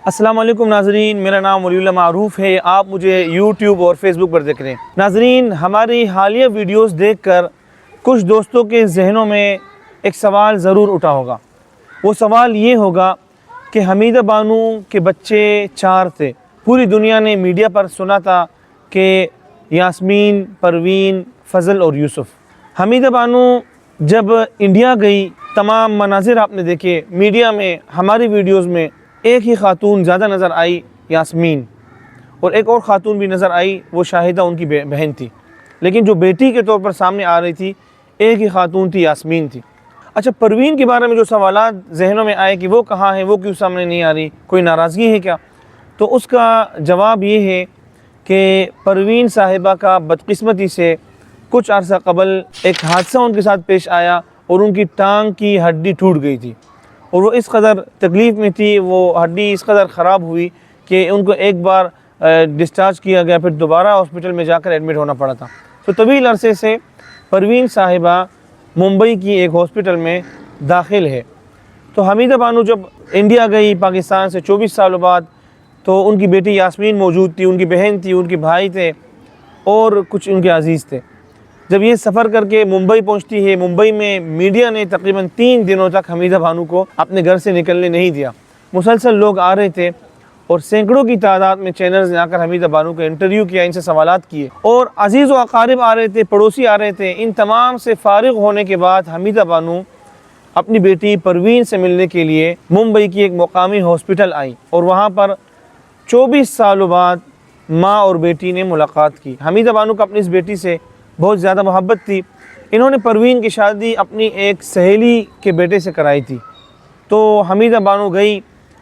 السلام علیکم ناظرین، میرا نام ولی اللہ معروف ہے۔ آپ مجھے یوٹیوب اور فیس بک پر دیکھ رہے ہیں۔ ناظرین، ہماری حالیہ ویڈیوز دیکھ کر کچھ دوستوں کے ذہنوں میں ایک سوال ضرور اٹھا ہوگا۔ وہ سوال یہ ہوگا کہ حمیدہ بانو کے بچے 4 تھے۔ پوری دنیا نے میڈیا پر سنا تھا کہ یاسمین، پروین، فضل اور یوسف۔ حمیدہ بانو جب انڈیا گئی، تمام مناظر آپ نے دیکھے میڈیا میں، ہماری ویڈیوز میں ایک ہی خاتون زیادہ نظر آئی، یاسمین، اور ایک اور خاتون بھی نظر آئی، وہ شاہدہ ان کی بہن تھی، لیکن جو بیٹی کے طور پر سامنے آ رہی تھی ایک ہی خاتون تھی، یاسمین تھی۔ اچھا، پروین کے بارے میں جو سوالات ذہنوں میں آئے کہ وہ کہاں ہے، وہ کیوں سامنے نہیں آ رہی، کوئی ناراضگی ہے کیا، تو اس کا جواب یہ ہے کہ پروین صاحبہ کا بدقسمتی سے کچھ عرصہ قبل ایک حادثہ ان کے ساتھ پیش آیا اور ان کی ٹانگ کی ہڈی ٹوٹ گئی تھی، اور وہ اس قدر تکلیف میں تھی، وہ ہڈی اس قدر خراب ہوئی کہ ان کو ایک بار ڈسچارج کیا گیا، پھر دوبارہ ہاسپٹل میں جا کر ایڈمٹ ہونا پڑا تھا۔ تو طویل عرصے سے پروین صاحبہ ممبئی کی ایک ہاسپٹل میں داخل ہے۔ تو حمیدہ بانو جب انڈیا گئی پاکستان سے 24 سالوں بعد، تو ان کی بیٹی یاسمین موجود تھی، ان کی بہن تھی، ان کے بھائی تھے اور کچھ ان کے عزیز تھے۔ جب یہ سفر کر کے ممبئی پہنچتی ہے، ممبئی میں میڈیا نے تقریباً 3 دنوں تک حمیدہ بانو کو اپنے گھر سے نکلنے نہیں دیا۔ مسلسل لوگ آ رہے تھے اور سینکڑوں کی تعداد میں چینلز نے آ کر حمیدہ بانو کا انٹرویو کیا، ان سے سوالات کیے، اور عزیز و اقارب آ رہے تھے، پڑوسی آ رہے تھے۔ ان تمام سے فارغ ہونے کے بعد حمیدہ بانو اپنی بیٹی پروین سے ملنے کے لیے ممبئی کی ایک مقامی ہاسپٹل آئی، اور وہاں پر 24 سالوں بعد ماں اور بیٹی نے ملاقات کی۔ حمیدہ بانو کو اپنی اس بیٹی سے بہت زیادہ محبت تھی۔ انہوں نے پروین کی شادی اپنی ایک سہیلی کے بیٹے سے کرائی تھی۔ تو حمیدہ بانو گئی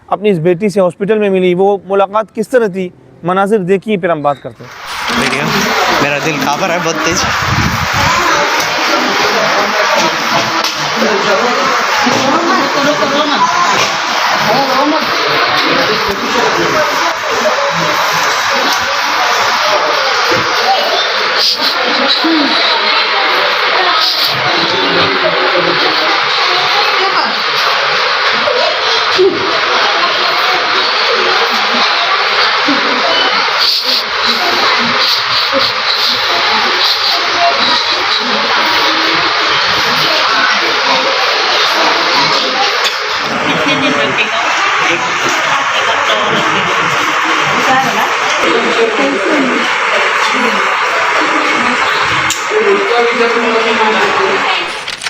اپنی اس بیٹی سے، ہاسپٹل میں ملی، وہ ملاقات کس طرح تھی، مناظر دیکھیے، پھر ہم بات کرتے ہیں۔ دیکھیے، میرا دل کانپ رہا ہے بہت تیز۔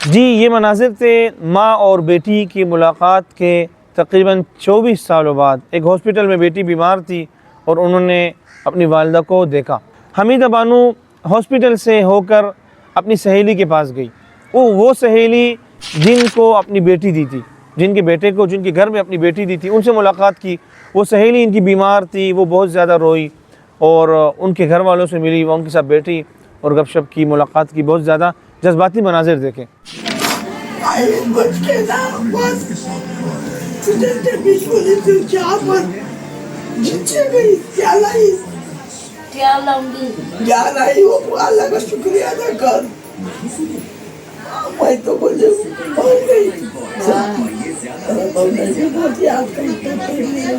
جی، یہ مناظر تھے ماں اور بیٹی کی ملاقات کے تقریباً 24 سالوں بعد۔ ایک ہاسپٹل میں بیٹی بیمار تھی اور انہوں نے اپنی والدہ کو دیکھا۔ حمیدہ بانو ہاسپٹل سے ہو کر اپنی سہیلی کے پاس گئی، وہ سہیلی جن کو اپنی بیٹی دی تھی، جن کے بیٹے کو، جن کے گھر میں اپنی بیٹی دی تھی، ان سے ملاقات کی۔ وہ سہیلی ان کی بیمار تھی، وہ بہت زیادہ روئی اور ان کے گھر والوں سے ملی، وہ ان کے ساتھ بیٹھی اور گپ شپ کی، ملاقات کی۔ بہت زیادہ جذباتی مناظر دیکھیں۔ اللہ کا شکریہ ادا کر، میں تو مجھے بھول گئی، بہت یاد کرتے تھے،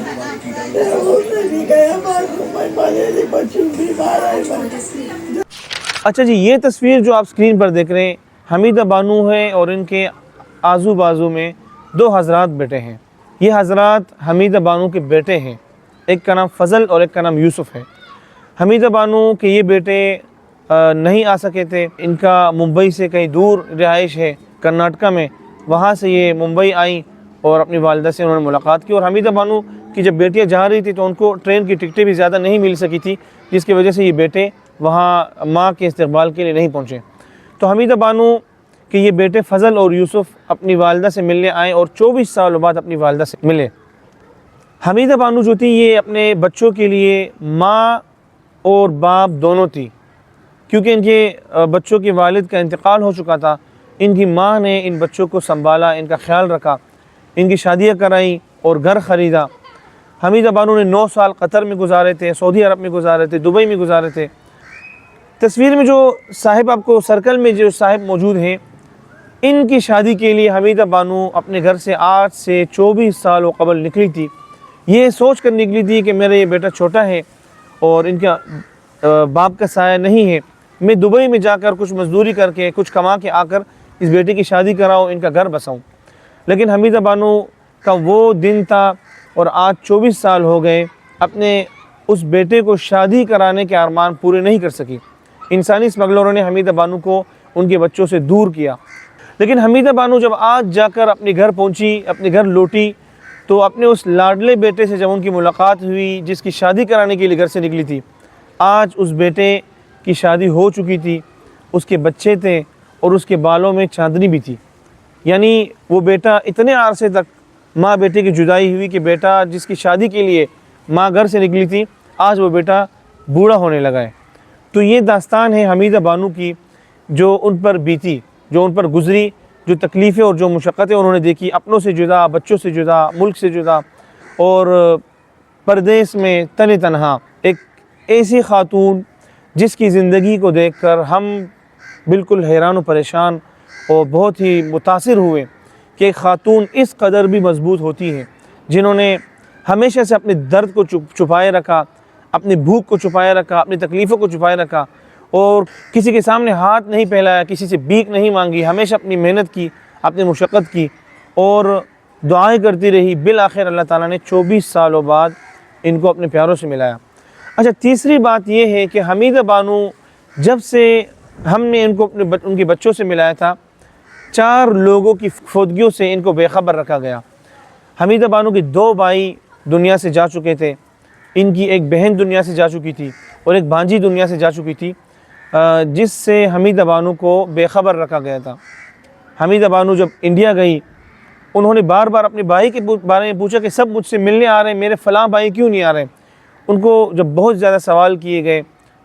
اچھا جی، یہ تصویر جو آپ اسکرین پر دیکھ رہے ہیں حمیدہ بانو ہے، اور ان کے آزو بازو میں 2 حضرات بیٹے ہیں۔ یہ حضرات حمیدہ بانو کے بیٹے ہیں، ایک کا نام فضل اور ایک کا نام یوسف ہے۔ حمیدہ بانو کے یہ بیٹے نہیں آ سکے تھے، ان کا ممبئی سے کہیں دور رہائش ہے، کرناٹکا میں، وہاں سے یہ ممبئی آئیں اور اپنی والدہ سے انہوں نے ملاقات کی۔ اور حمیدہ بانو کی جب بیٹیاں جا رہی تھی تو ان کو ٹرین کی ٹکٹیں بھی زیادہ نہیں مل سکی تھی، جس کی وجہ سے یہ بیٹے وہاں ماں کے استقبال کے لیے نہیں پہنچے۔ تو حمیدہ بانو کہ یہ بیٹے فضل اور یوسف اپنی والدہ سے ملنے آئے اور 24 سالوں بعد اپنی والدہ سے ملے۔ حمیدہ بانو جو تھی یہ اپنے بچوں کے لیے ماں اور باپ دونوں تھی، کیونکہ ان کے بچوں کے والد کا انتقال ہو چکا تھا۔ ان کی ماں نے ان بچوں کو سنبھالا، ان کا خیال رکھا، ان کی شادیاں کرائیں اور گھر خریدا۔ حمیدہ بانو نے 9 سال قطر میں گزارے تھے، سعودی عرب میں گزارے تھے، دبئی میں گزارے تھے۔ تصویر میں جو صاحب آپ کو سرکل میں جو صاحب موجود ہیں، ان کی شادی کے لیے حمیدہ بانو اپنے گھر سے آج سے 24 سالوں قبل نکلی تھی، یہ سوچ کر نکلی تھی کہ میرا یہ بیٹا چھوٹا ہے اور ان کا باپ کا سایہ نہیں ہے، میں دبئی میں جا کر کچھ مزدوری کر کے کچھ کما کے آ کر اس بیٹے کی شادی کراؤں، ان کا گھر بساؤں۔ لیکن حمیدہ بانو کا وہ دن تھا اور آج 24 سال ہو گئے، اپنے اس بیٹے کو شادی کرانے کے ارمان پورے نہیں کر سکی۔ انسانی اسمگلروں نے حمیدہ بانو کو ان کے بچوں سے دور کیا۔ لیکن حمیدہ بانو جب آج جا کر اپنے گھر پہنچی، اپنے گھر لوٹی، تو اپنے اس لاڈلے بیٹے سے جب ان کی ملاقات ہوئی جس کی شادی کرانے کے لیے گھر سے نکلی تھی، آج اس بیٹے کی شادی ہو چکی تھی، اس کے بچے تھے اور اس کے بالوں میں چاندنی بھی تھی۔ یعنی وہ بیٹا اتنے عرصے تک ماں بیٹے کی جدائی ہوئی کہ بیٹا جس کی شادی کے لیے ماں گھر سے نکلی تھی، آج وہ بیٹا بوڑھا ہونے لگا ہے۔ تو یہ داستان ہے حمیدہ بانو کی، جو ان پر بیتی، جو ان پر گزری، جو تکلیفیں اور جو مشقتیں انہوں نے دیکھی، اپنوں سے جدا، بچوں سے جدا، ملک سے جدا، اور پردیس میں تن تنہا۔ ایک ایسی خاتون جس کی زندگی کو دیکھ کر ہم بالکل حیران و پریشان اور بہت ہی متاثر ہوئے کہ ایک خاتون اس قدر بھی مضبوط ہوتی ہے، جنہوں نے ہمیشہ سے اپنے درد کو چھپائے رکھا، اپنی بھوک کو چھپائے رکھا، اپنی تکلیفوں کو چھپائے رکھا، اور کسی کے سامنے ہاتھ نہیں پھیلایا، کسی سے بھیک نہیں مانگی، ہمیشہ اپنی محنت کی، اپنی مشقت کی اور دعائیں کرتی رہی۔ بالآخر اللہ تعالیٰ نے 24 سالوں بعد ان کو اپنے پیاروں سے ملایا۔ اچھا، تیسری بات یہ ہے کہ حمیدہ بانو جب سے ہم نے ان کو ان کے بچوں سے ملایا تھا، 4 لوگوں کی فوتگیوں سے ان کو بے خبر رکھا گیا۔ حمیدہ بانو کے 2 بھائی دنیا سے جا چکے تھے، ان کی ایک بہن دنیا سے جا چکی تھی اور ایک بھانجی دنیا سے جا چکی تھی، جس سے حمیدہ بانو کو بے خبر رکھا گیا تھا۔ حمیدہ بانو جب انڈیا گئی، انہوں نے بار بار اپنے بھائی کے بارے میں پوچھا کہ سب مجھ سے ملنے آ رہے ہیں، میرے فلاں بھائی کیوں نہیں آ رہے ہیں؟ ان کو جب بہت زیادہ سوال کیے گئے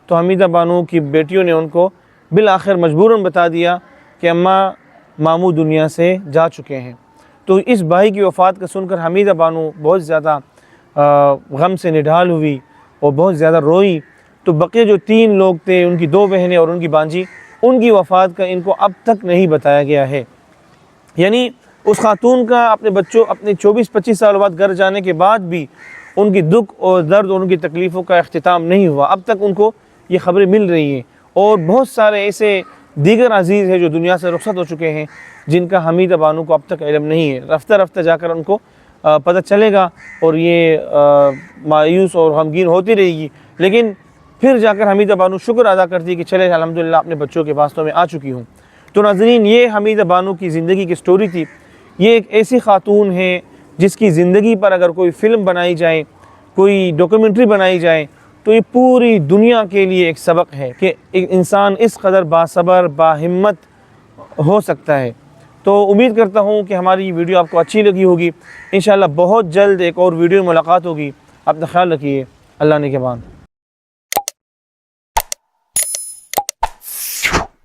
تو حمیدہ بانو کی بیٹیوں نے ان کو بالآخر مجبوراً بتا دیا کہ اماں ماموں دنیا سے جا چکے ہیں۔ تو اس بھائی کی وفات کا سن کر حمیدہ بانو بہت زیادہ غم سے نڈھال ہوئی اور بہت زیادہ روئی۔ تو بقیہ جو 3 لوگ تھے، ان کی 2 بہنیں اور ان کی بانجی، ان کی وفات کا ان کو اب تک نہیں بتایا گیا ہے۔ یعنی اس خاتون کا اپنے بچوں، اپنے 24-25 سال بعد گھر جانے کے بعد بھی ان کی دکھ اور درد اور ان کی تکلیفوں کا اختتام نہیں ہوا، اب تک ان کو یہ خبریں مل رہی ہیں۔ اور بہت سارے ایسے دیگر عزیز ہیں جو دنیا سے رخصت ہو چکے ہیں، جن کا حمیدہ بانو کو اب تک علم نہیں ہے۔ رفتہ رفتہ جا کر ان کو پتہ چلے گا اور یہ مایوس اور غمگین ہوتی رہے گی، لیکن پھر جا کر حمیدہ بانو شکر ادا کرتی ہے کہ چلے الحمدللہ اپنے بچوں کے واسطوں میں آ چکی ہوں۔ تو ناظرین، یہ حمیدہ بانو کی زندگی کی سٹوری تھی۔ یہ ایک ایسی خاتون ہے جس کی زندگی پر اگر کوئی فلم بنائی جائے، کوئی ڈاکیومنٹری بنائی جائے، تو یہ پوری دنیا کے لیے ایک سبق ہے کہ ایک انسان اس قدر باصبر، باہمت ہو سکتا ہے۔ تو امید کرتا ہوں کہ ہماری یہ ویڈیو آپ کو اچھی لگی ہوگی۔ انشاءاللہ بہت جلد ایک اور ویڈیو میں ملاقات ہوگی۔ اپنا خیال رکھیے۔ اللہ نے کے بعد